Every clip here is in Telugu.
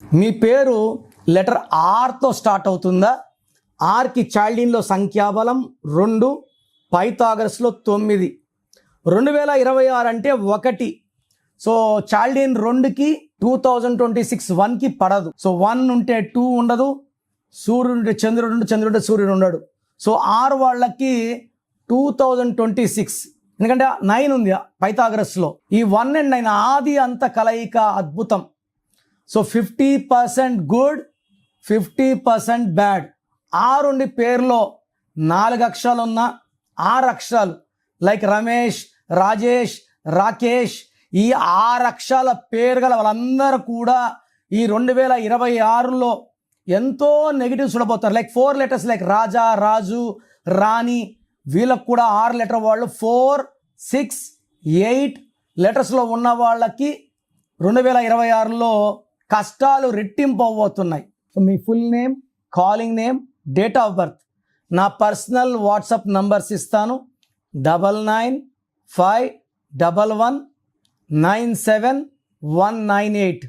మీ పేరు లెటర్ ఆర్తో స్టార్ట్ అవుతుందా? ఆర్కి చాల్డీన్లో సంఖ్యాబలం 2, పైథాగరస్లో 9. 2026 అంటే 1. సో చాల్డీన్ 2కి 2026 1కి పడదు. సో 1 ఉంటే 2 ఉండదు, సూర్యుడు ఉంటే చంద్రుడు ఉంటే చంద్రుడు ఉంటే సూర్యుడు ఉండడు. సో ఆర్ వాళ్ళకి 2026, ఎందుకంటే 9 ఉంది పైథాగరస్లో. ఈ 1 and 9 ఆది అంత కలయిక అద్భుతం. So 50% good, 50% bad. ఆరు ఉండి పేరులో 4 అక్షరాలు ఉన్న 6 అక్షరాలు లైక్ రమేష్, రాజేష్, రాకేష్, ఈ 6 అక్షరాల పేరు గల వాళ్ళందరూ కూడా ఈ 2026లో ఎంతో నెగిటివ్స్ చూడబోతారు. లైక్ 4 letters లైక్ రాజా, రాజు, రాణి, వీళ్ళకు కూడా 6 letter వాళ్ళు 4, 6, 8 letters ఉన్న వాళ్ళకి 2026లో కష్టాలు రెట్టింపు అవబోతున్నాయి. సో మీ full name, calling name, date of birth, నా పర్సనల్ వాట్సాప్ నంబర్స్ ఇస్తాను. 9951197198,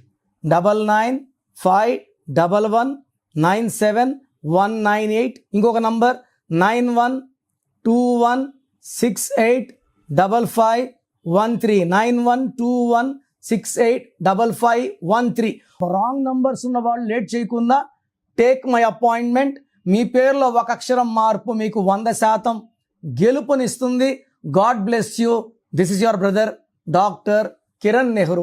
9951197198. ఇంకొక నంబర్ 9121685513, 9121685513. రాంగ్ నంబర్స్ ఉన్న వాళ్ళు లేట్ చేయకుండా టేక్ మై అపాయింట్మెంట్. మీ పేరులో 1 అక్షరం మార్పు మీకు 100% గెలుపునిస్తుంది. God bless you. This is your brother doctor Kiran Nehru.